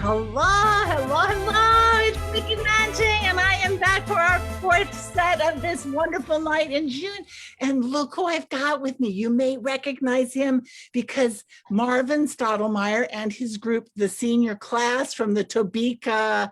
Hello, it's Mickey Manching, and I am back for our fourth set of this wonderful night in June. And look who I've got with me. You may recognize him because Marvin Stottlemyre and his group, the senior class from the Topeka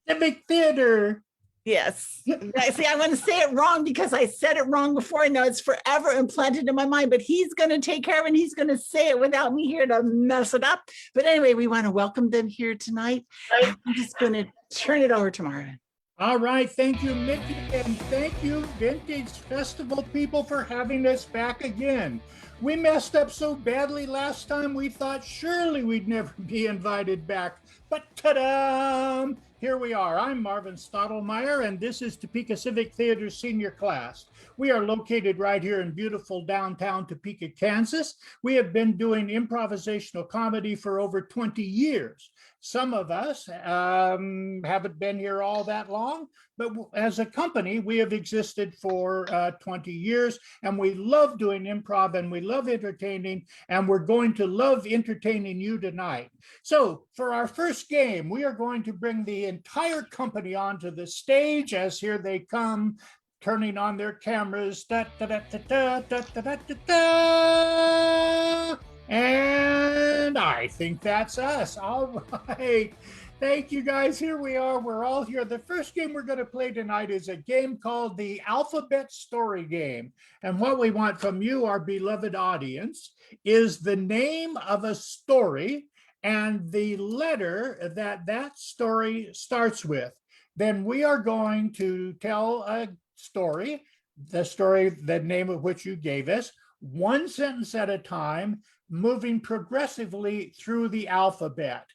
Civic Theater. Yes. See, I want to say it wrong because I said it wrong before. I know it's forever implanted in my mind, but he's going to take care of it and he's going to say it without me here to mess it up. But anyway, we want to welcome them here tonight. I'm just going to turn it over to Marvin. All right. Thank you, Mickey. And thank you, Vintage Festival people, for having us back again. We messed up so badly last time, we thought surely we'd never be invited back. But ta-da! Here we are. I'm Marvin Stottlemyre, and this is Topeka Civic Theater Senior Class. We are located right here in beautiful downtown Topeka, Kansas. We have been doing improvisational comedy for over 20 years. Some of us haven't been here all that long, but as a company, we have existed for 20 years, and we love doing improv, and we love entertaining, and we're going to love entertaining you tonight. So for our first game, we are going to bring the entire company onto the stage as here they come, turning on their cameras. Da, da, da, da, da, da, da, da, da. And I think that's us. All right. Thank you, guys. Here we are. We're all here. The first game we're going to play tonight is a game called the Alphabet Story Game. And what we want from you, our beloved audience, is the name of a story and the letter that story starts with. Then we are going to tell a story, the name of which you gave us, one sentence at a time, moving progressively through the alphabet.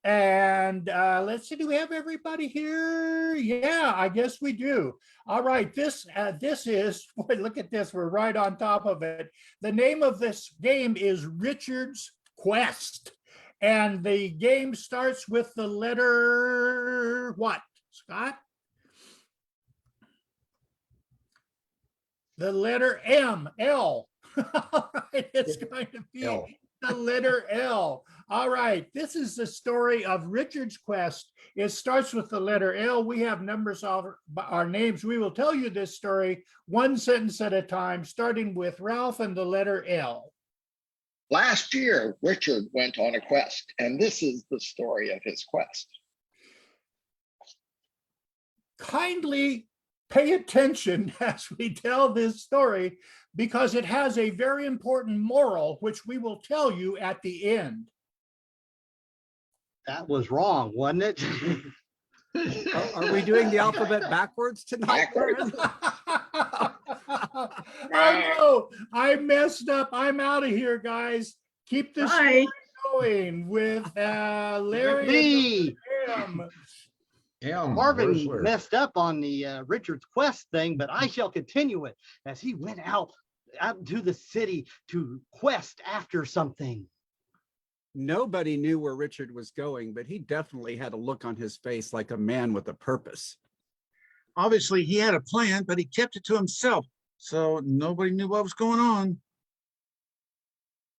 And let's see, do we have everybody here? Yeah, I guess we do. All right, this is, boy, look at this, we're right on top of it. The name of this game is Richard's Quest. And the game starts with the letter what, Scott? The letter M, L. All right, it's going to be L. The letter L. All right, this is the story of Richard's Quest. It starts with the letter L. We have numbers of our names. We will tell you this story one sentence at a time, starting with Ralph and the letter L. Last year, Richard went on a quest, and this is the story of his quest. Kindly pay attention as we tell this story, because it has a very important moral, which we will tell you at the end. That was wrong, wasn't it? Are we doing the alphabet backwards tonight? Backwards. I know, I messed up. I'm out of here, guys. Keep this story going with Larry and M. Marvin messed up on the Richard's Quest thing, but I shall continue it as he went out to the city to quest after something. Nobody knew where Richard was going, but he definitely had a look on his face like a man with a purpose. Obviously, he had a plan, but he kept it to himself, so nobody knew what was going on.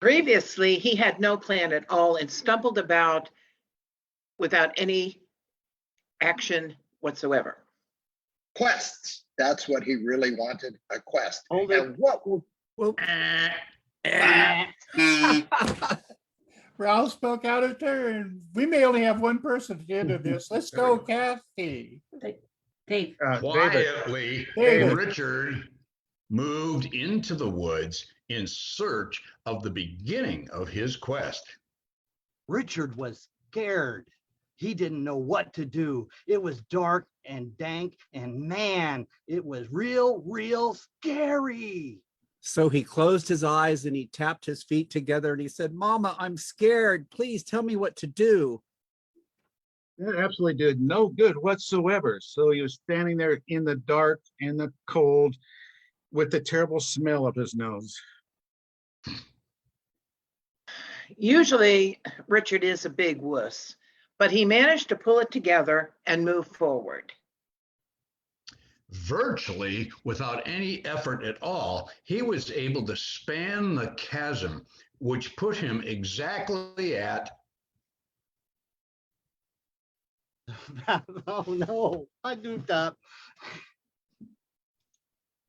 Previously, he had no plan at all and stumbled about without any action whatsoever. Quests. That's what he really wanted, a quest. Hold and what will... Ralph spoke out of turn. We may only have one person at the end of this. Let's go, Kathy. Dave. Quietly, David. Richard moved into the woods in search of the beginning of his quest. Richard was scared. He didn't know what to do. It was dark and dank, and man, it was real scary. So he closed his eyes and he tapped his feet together and he said, "Mama, I'm scared. Please tell me what to do." That absolutely did no good whatsoever. So he was standing there in the dark and the cold with the terrible smell of his nose. Usually, Richard is a big wuss, but he managed to pull it together and move forward. Virtually without any effort at all, he was able to span the chasm, which put him exactly at Oh no, I goofed up.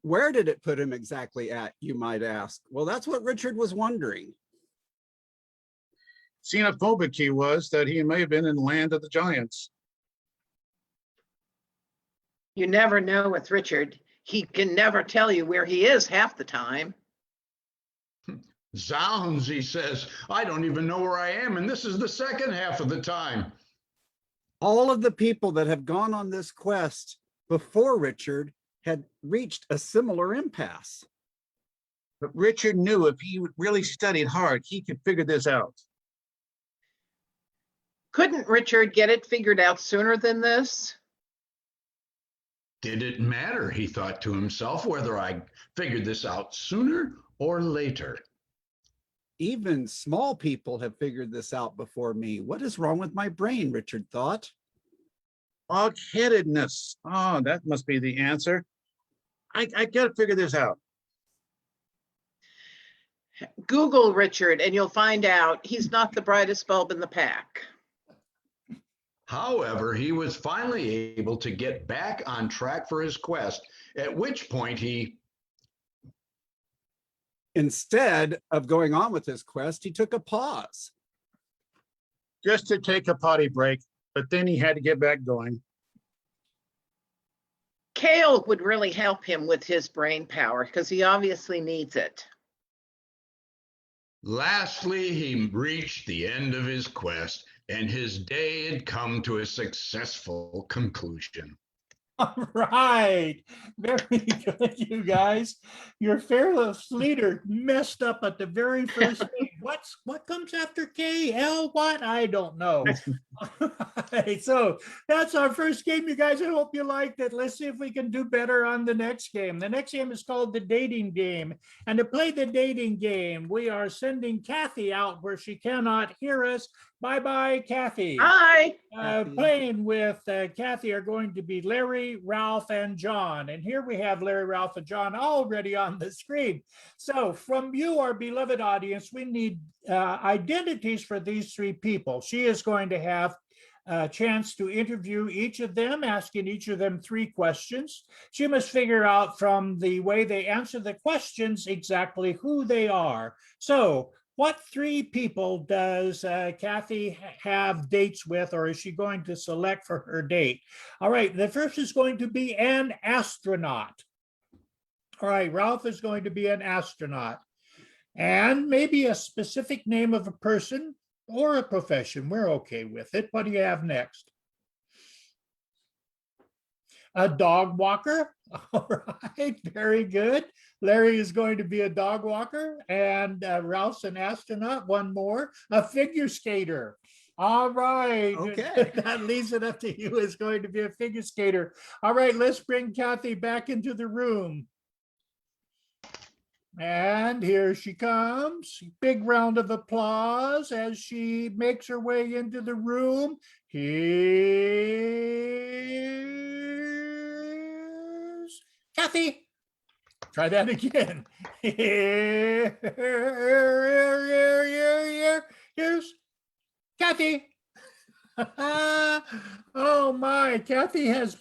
Where did it put him exactly at, you might ask? Well, that's what Richard was wondering. Xenophobic he was, that he may have been in the land of the giants. You never know with Richard. He can never tell you where he is half the time. Zounds, he says, I don't even know where I am, and this is the second half of the time. All of the people that have gone on this quest before Richard had reached a similar impasse. But Richard knew if he really studied hard, he could figure this out. Couldn't Richard get it figured out sooner than this? Did it matter, he thought to himself, whether I figured this out sooner or later? Even small people have figured this out before me. What is wrong with my brain, Richard thought. Hog-headedness. Oh, that must be the answer. I got to figure this out. Google Richard and you'll find out he's not the brightest bulb in the pack. However, he was finally able to get back on track for his quest, at which point he... Instead of going on with his quest, he took a pause. Just to take a potty break, but then he had to get back going. Kale would really help him with his brain power because he obviously needs it. Lastly, he reached the end of his quest, and his day had come to a successful conclusion. All right. Very good, you guys. Your fearless leader messed up at the very first game. What comes after K? L what? I don't know. All right, so that's our first game, you guys. I hope you liked it. Let's see if we can do better on the next game. The next game is called the dating game. And to play the dating game, we are sending Kathy out where she cannot hear us. Bye-bye, Kathy. Hi. Playing with Kathy are going to be Larry, Ralph, and John. And here we have Larry, Ralph, and John already on the screen. So from you, our beloved audience, we need identities for these three people. She is going to have a chance to interview each of them, asking each of them 3 questions. She must figure out from the way they answer the questions exactly who they are. So what 3 people does Kathy have dates with, or is she going to select for her date? All right, the first is going to be an astronaut. All right, Ralph is going to be an astronaut. And maybe a specific name of a person or a profession. We're okay with it. What do you have next? A dog walker. All right, very good. Larry is going to be a dog walker, and Ralph's an astronaut. One more, a figure skater. All right. Okay. That leaves it up to you. Is going to be a figure skater. All right, let's bring Kathy back into the room. And here she comes. Big round of applause as she makes her way into the room. Here's Kathy. Try that again. Here's Kathy. Oh my, Kathy has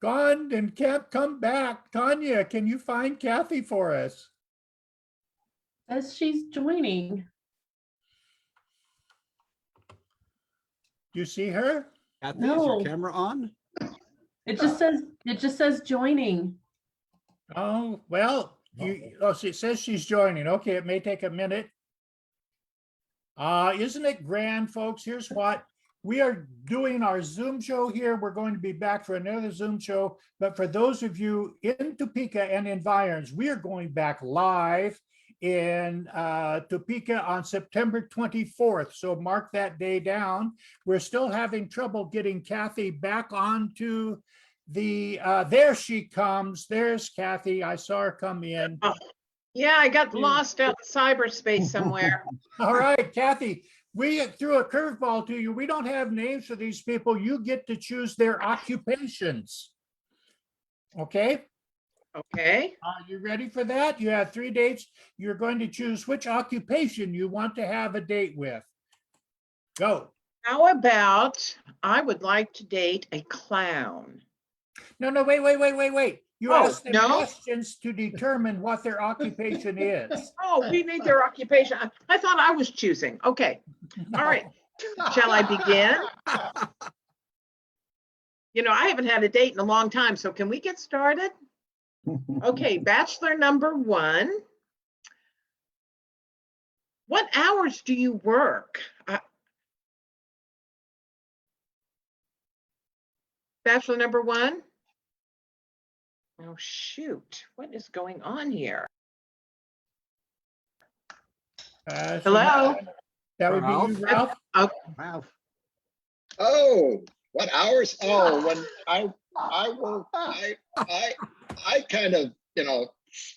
gone and can't come back. Tanya, can you find Kathy for us? As she's joining. You see her? Kathy, No. is your camera on? It just says joining. Oh, well, it says she's joining. Okay, it may take a minute. Isn't it grand, folks? Here's what. We are doing our Zoom show here. We're going to be back for another Zoom show. But for those of you in Topeka and environs, we are going back live in Topeka on September 24th. So mark that day down. We're still having trouble getting Kathy back onto the, there she comes. There's Kathy. I saw her come in. Oh, yeah, I got lost out in cyberspace somewhere. All right, Kathy, we threw a curveball to you. We don't have names for these people. You get to choose their occupations. Okay? Okay. Are you ready for that? You have 3 dates. You're going to choose which occupation you want to have a date with. Go. How about I would like to date a clown? No, wait. You Oh, ask them no? questions to determine what their occupation is. Oh, we need their occupation. I thought I was choosing. Okay. All right. Shall I begin? You know, I haven't had a date in a long time, so can we get started? Okay, bachelor number 1. What hours do you work? Bachelor number 1? Oh, shoot. What is going on here? Hello? That would be you, Ralph. Okay. Wow. Oh, what hours? Oh, when I work, I kind of, you know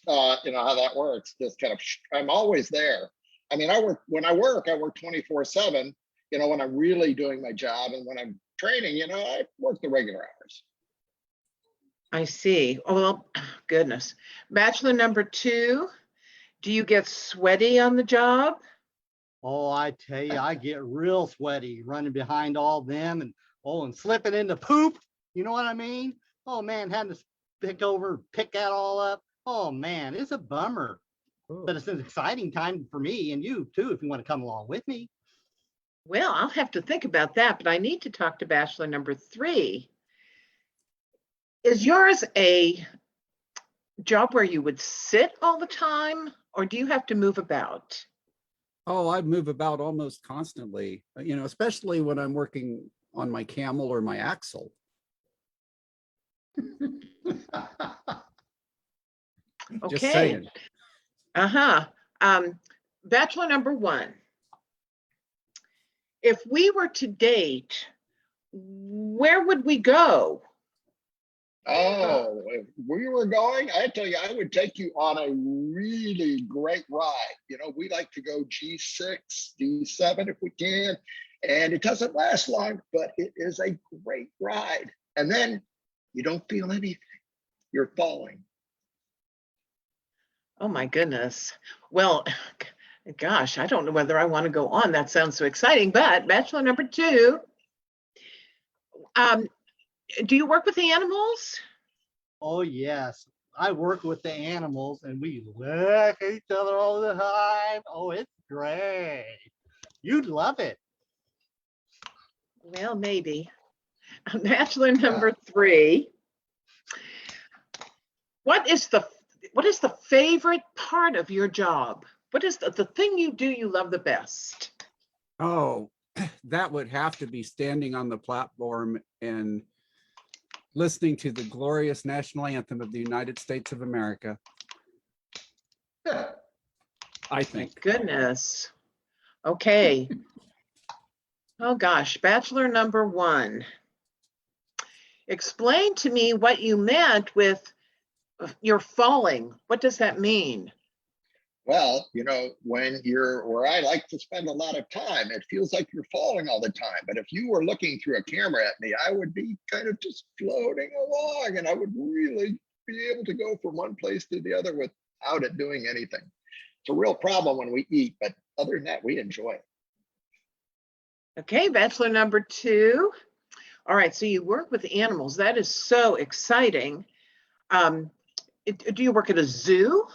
how that works. Just kind of, I'm always there. I mean, I work 24/7, when I'm really doing my job, and when I'm training, I work the regular hours. I see. Oh, well, goodness. Bachelor number 2, do you get sweaty on the job? Oh, I tell you, I get real sweaty running behind all them and slipping into poop. You know what I mean? Oh man, having to pick that all up. Oh man, it's a bummer. But it's an exciting time for me and you too, if you want to come along with me. Well, I'll have to think about that, but I need to talk to bachelor number 3. Is yours a job where you would sit all the time, or do you have to move about? Oh, I move about almost constantly, especially when I'm working on my camel or my axle. Just Okay. saying. Bachelor number 1. If we were to date, where would we go? Oh, if we were going, I tell you, I would take you on a really great ride. We like to go G6, D7 if we can, and it doesn't last long, but it is a great ride. And then you don't feel anything. You're falling. Oh my goodness. Well, gosh, I don't know whether I want to go on. That sounds so exciting. But bachelor number 2, do you work with the animals? Oh yes, I work with the animals and we lick each other all the time. Oh, it's great. You'd love it. Well, maybe. Bachelor number 3. What is the favorite part of your job? What is the thing you do you love the best? Oh, that would have to be standing on the platform and listening to the glorious national anthem of the United States of America. I think. Goodness. Okay. Oh gosh, bachelor number 1. Explain to me what you meant with you're falling. What does that mean? Well, when where I like to spend a lot of time, it feels like you're falling all the time. But if you were looking through a camera at me, I would be kind of just floating along, and I would really be able to go from one place to the other without it doing anything. It's a real problem when we eat, but other than that, we enjoy it. Okay, bachelor number 2. All right, so you work with animals. That is so exciting. Do you work at a zoo?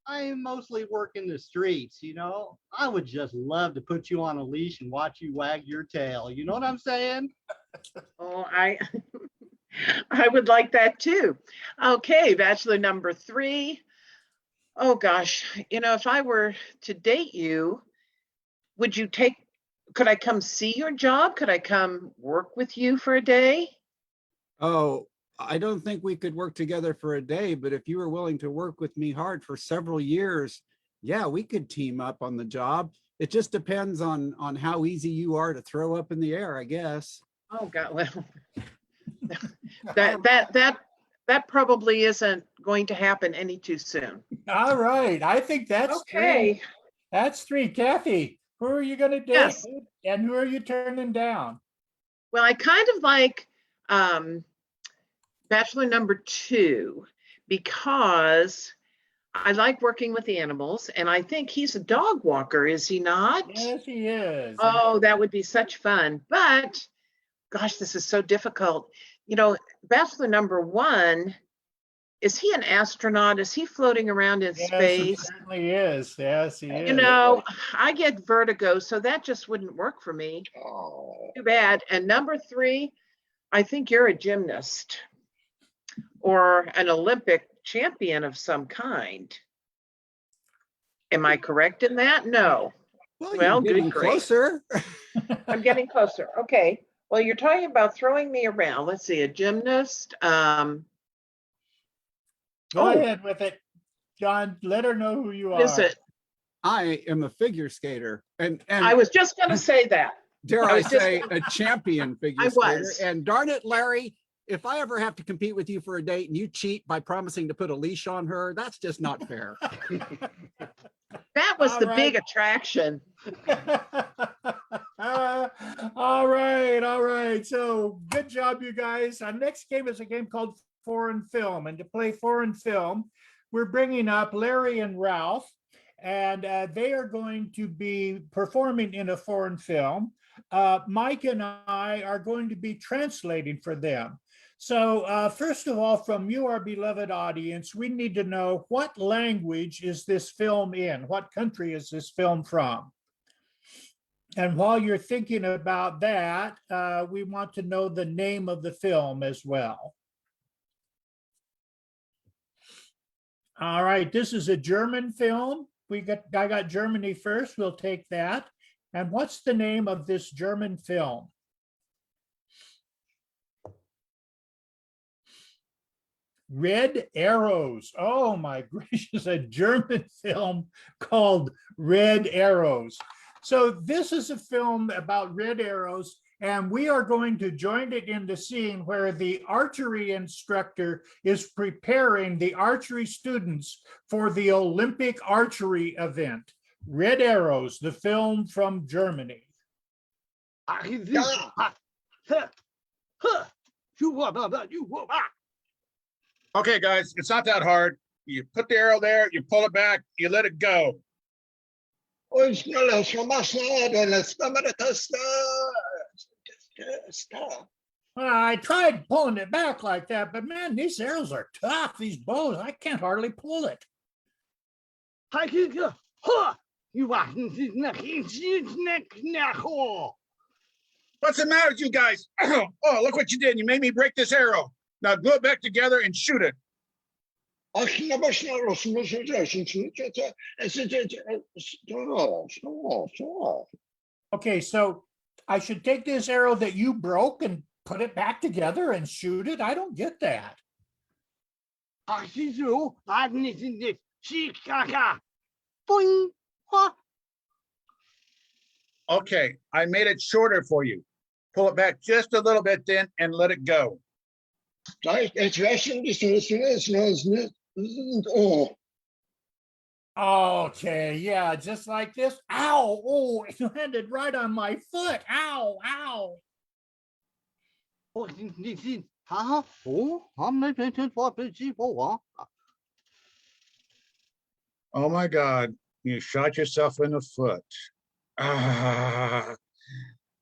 I mostly work in the streets, I would just love to put you on a leash and watch you wag your tail. You know what I'm saying? Oh, I would like that too. Okay, bachelor number 3. Oh gosh, if I were to date you, could I come see your job? Could I come work with you for a day? Oh, I don't think we could work together for a day, but if you were willing to work with me hard for several years, yeah, we could team up on the job. It just depends on how easy you are to throw up in the air, I guess. Oh God, well, that probably isn't going to happen any too soon. All right. I think that's Okay. 3. That's 3. Kathy, who are you going to date? Yes. And who are you turning down? Well, I kind of like bachelor number 2 because I like working with animals, and I think he's a dog walker, is he not? Yes, he is. Oh, that would be such fun. But gosh, this is so difficult. You know, bachelor number one, is he an astronaut? Is he floating around in Yes, he space? certainly is. Yes, he You is. know, I get vertigo, so that just wouldn't work for me. Oh, Too bad. And number three, I think you're a gymnast or an Olympic champion of some kind. Am I correct in that? No. Well, Well, you're good getting grief. closer. I'm getting closer. Okay. Well, you're talking about throwing me around. Let's see, a gymnast. Go Oh. ahead with it, John. Let her know who you What is are. it? I am a figure skater, and I was just going to say that. dare I I was just- say, a champion figure I skater. was. And darn it, Larry, if I ever have to compete with you for a date and you cheat by promising to put a leash on her, that's just not fair. That was All the right. big attraction. All right. So good job, you guys. Our next game is a game called Foreign Film. And to play Foreign Film, we're bringing up Larry and Ralph, and they are going to be performing in a foreign film. Mike and I are going to be translating for them. So first of all, from you, our beloved audience, we need to know what language is this film in? What country is this film from? And while you're thinking about that, we want to know the name of the film as well. All right, this is a German film. I got Germany first, we'll take that. And what's the name of this German film? Red Arrows. Oh my gracious, a German film called Red Arrows. So this is a film about red arrows, and we are going to join it in the scene where the archery instructor is preparing the archery students for the Olympic archery event. Red Arrows, the film from Germany. Okay, guys, it's not that hard. You put the arrow there, you pull it back, you let it go. Well, I tried pulling it back like that, but man, these arrows are tough, these bows. I can't hardly pull it. What's the matter with you guys? Oh, look what you did. You made me break this arrow. Now glue it back together and shoot it. Okay, so I should take this arrow that you broke and put it back together and shoot it? I don't get that. Okay, I made it shorter for you. Pull it back just a little bit then and let it go. Okay, yeah, just like this. Ow, oh, it landed right on my foot. Ow, ow. Oh my God, you shot yourself in the foot.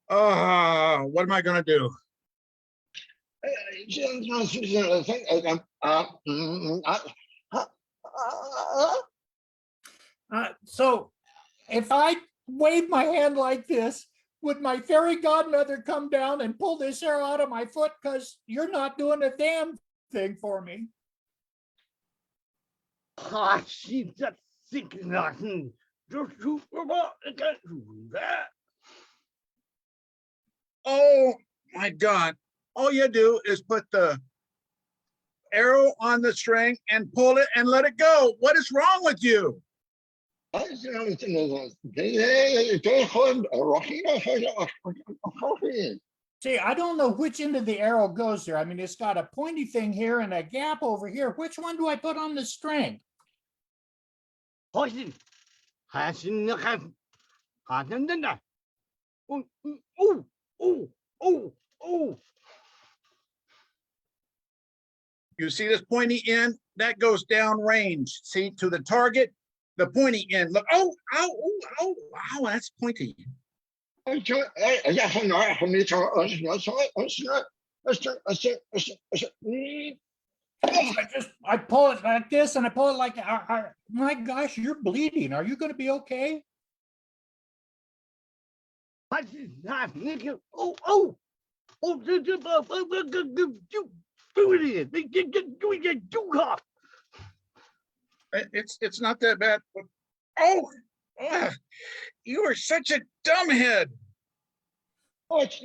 What am I gonna do? So if I wave my hand like this, would my fairy godmother come down and pull this arrow out of my foot? Because you're not doing a damn thing for me. Oh my God. All you do is put the arrow on the string and pull it and let it go. What is wrong with you? See, I don't know which end of the arrow goes there. I mean, it's got a pointy thing here and a gap over here. Which one do I put on the string? You see this pointy end? that goes down range. See, to the target, the pointy end. Look, oh, ow, oh, ow, ow, that's pointy. I pull it like this and I pull it like, my gosh, you're bleeding. Are you going to be okay? It's not that bad. But, oh, you are such a dumbhead. Oh, it's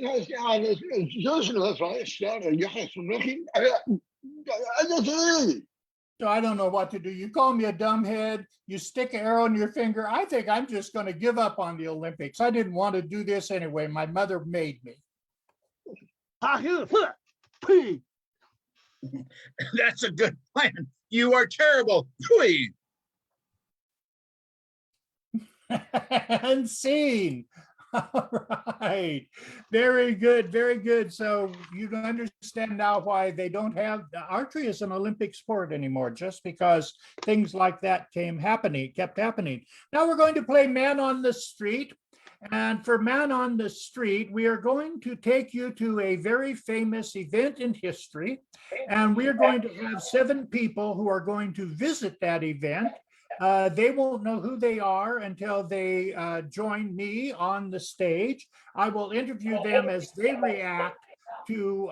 So I don't know what to do. You call me a dumbhead. You stick an arrow in your finger. I think I'm just going to give up on the Olympics. I didn't want to do this anyway. My mother made me. That's a good plan. You are terrible. Please. And scene. All right. Very good. Very good. So you can understand now why they don't have archery as an Olympic sport anymore, just because things like that kept happening. Now we're going to play Man on the Street. And for Man on the Street, we are going to take you to a very famous event in history. And we are going to have 7 people who are going to visit that event. They won't know who they are until they join me on the stage. I will interview them as they react to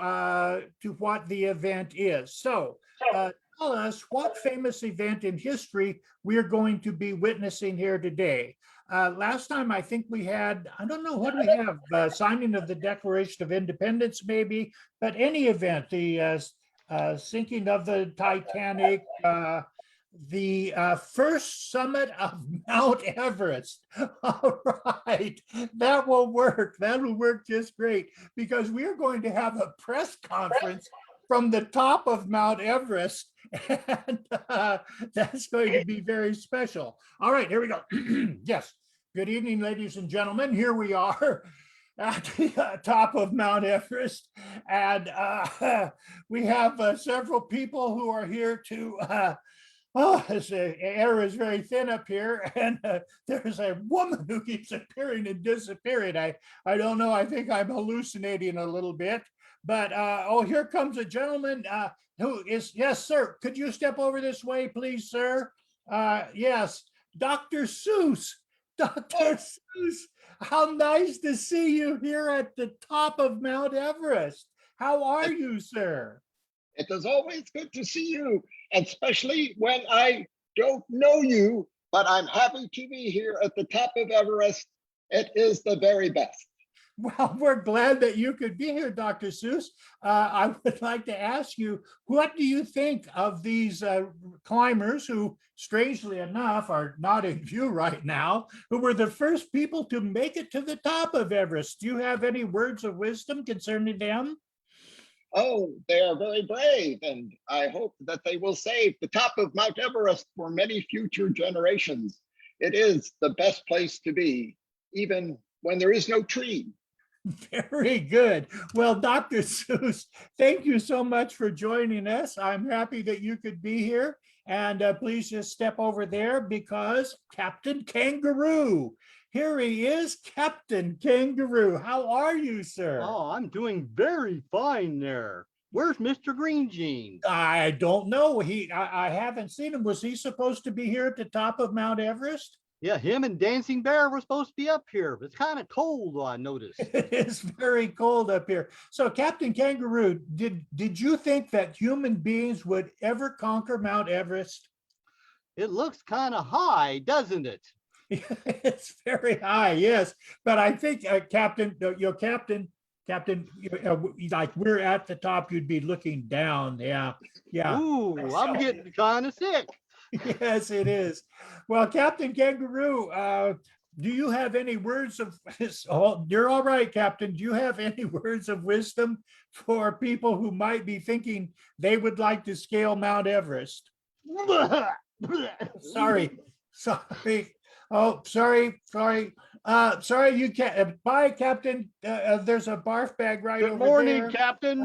what the event is. So tell us what famous event in history we're going to be witnessing here today. Last time, I think we had, I don't know, what do we have? Signing of the Declaration of Independence, maybe, but any event, the sinking of the Titanic, the first summit of Mount Everest. All right, that will work. That will work just great because we are going to have a press conference from the top of Mount Everest, and that's going to be very special. All right, here we go. Yes. Good evening, ladies and gentlemen. Here we are at the top of Mount Everest, and we have several people who are here to the air is very thin up here, and there's a woman who keeps appearing and disappearing. I don't know. I think I'm hallucinating a little bit, but oh, here comes a gentleman who is, yes, sir. Could you step over this way, please, sir? Yes, Dr. Seuss. Dr. Seuss, how nice to see you here at the top of Mount Everest. How are you, sir? It is always good to see you, especially when I don't know you, but I'm happy to be here at the top of Everest. It is the very best. Well, we're glad that you could be here, Dr. Seuss. I would like to ask you, what do you think of these climbers who, strangely enough, are not in view right now, who were the first people to make it to the top of Everest? Do you have any words of wisdom concerning them? Oh, they are very brave, and I hope that they will save the top of Mount Everest for many future generations. It is the best place to be, even when there is no tree. Very good. Well, Dr. Seuss, thank you so much for joining us. I'm happy that you could be here. And please just step over there because Captain Kangaroo. Here he is, Captain Kangaroo. How are you, sir? Oh, I'm doing very fine there. Where's Mr. Green Jeans? I don't know. I haven't seen him. Was he supposed to be here at the top of Mount Everest? Yeah, him and Dancing Bear were supposed to be up here, but it's kind of cold, I noticed. It is very cold up here. So, Captain Kangaroo, did you think that human beings would ever conquer Mount Everest? It looks kind of high, doesn't it? It's very high, yes. But I think, Captain, like we're at the top, you'd be looking down. Yeah, yeah. Ooh, I'm getting kind of sick. Yes, it is. Well, Captain Kangaroo, do you have any words of, oh, you're all right, Captain. Do you have any words of wisdom for people who might be thinking they would like to scale Mount Everest? Sorry. Oh, sorry. You can't. Bye, Captain. There's a barf bag right over there. Good morning, Captain.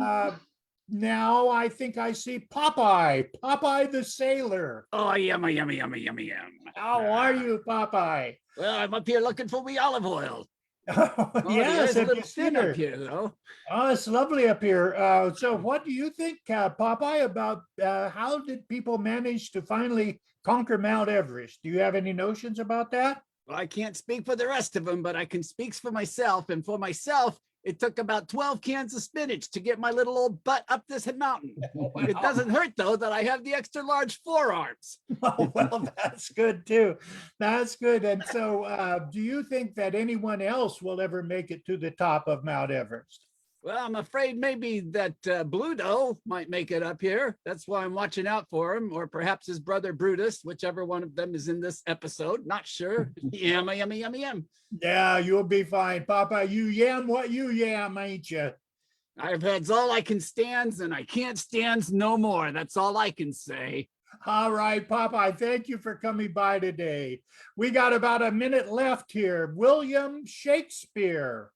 now I think I see Popeye, Popeye the sailor. Oh, yummy, yummy, yummy, yummy, yum. How are you, Popeye? Well, I'm up here looking for me olive oil. Oh, Oh, yes, it's a have little you seen thin up her? here, though. Oh, it's lovely up here. So what do you think, Popeye, about how did people manage to finally conquer Mount Everest? Do you have any notions about that? Well, I can't speak for the rest of them, but I can speak for myself. And for myself, it took about 12 cans of spinach to get my little old butt up this mountain. It doesn't hurt, though, that I have the extra large forearms. Oh, well, that's good too. That's good. And so do you think that anyone else will ever make it to the top of Mount Everest? Well, I'm afraid maybe that Bluto might make it up here. That's why I'm watching out for him, or perhaps his brother Brutus, whichever one of them is in this episode. Not sure. Yummy, yummy, yummy, yum. Yeah, you'll be fine, Popeye. You yam what you yam, ain't you? I've had all I can stands, and I can't stands no more. That's all I can say. All right, Popeye, thank you for coming by today. We got about a minute left here. William Shakespeare.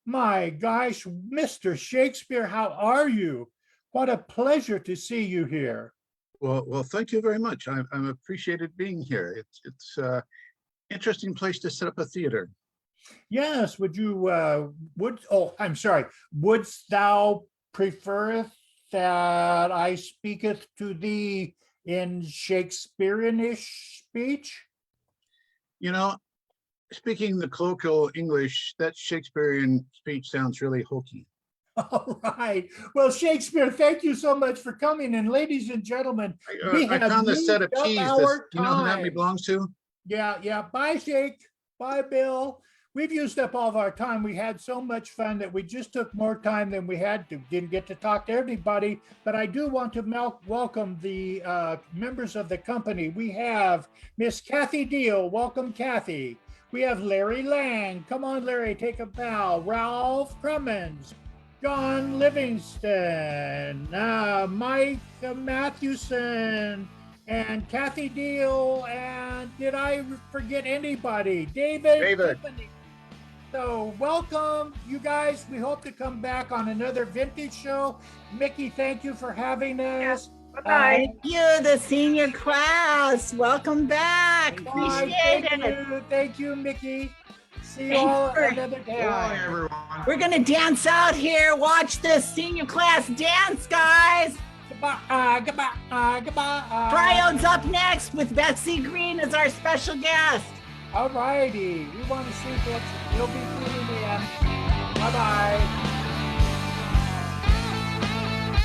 My gosh, Mr. Shakespeare, how are you? What a pleasure to see you here. Well, thank you very much. I'm appreciated being here. It's interesting place to set up a theater. Yes, I'm sorry, wouldst thou prefer that I speaketh to thee in Shakespeareanish speech? You know, speaking the colloquial English, that Shakespearean speech sounds really hokey. All right. Well, Shakespeare, thank you so much for coming. And ladies and gentlemen, we I have found the set of used up keys. our You know who that time. belongs to? Yeah. Bye, Shake. Bye, Bill. We've used up all of our time. We had so much fun that we just took more time than we had to. Didn't get to talk to everybody, but I do want to welcome the members of the company. We have Miss Kathy Deal. Welcome, Kathy. We have Larry Lang. Come on, Larry, take a bow. Ralph Cremens. John Livingston. Mike Mathewson. And Kathy Deal. And did I forget anybody? David. Tiffany. So welcome, you guys. We hope to come back on another vintage show. Mickey, thank you for having us. Bye-bye. Thank you, the senior class. Welcome back. Bye. Appreciate it. Thank you, Mickey. See you Thanks all for- another So long, time. everyone. We're going to dance out here. Watch this senior class dance, guys. Goodbye. Goodbye. Cryone's up next with Betsy Green as our special guest. All righty. We want to see Betsy. You'll be tuning in. Bye-bye.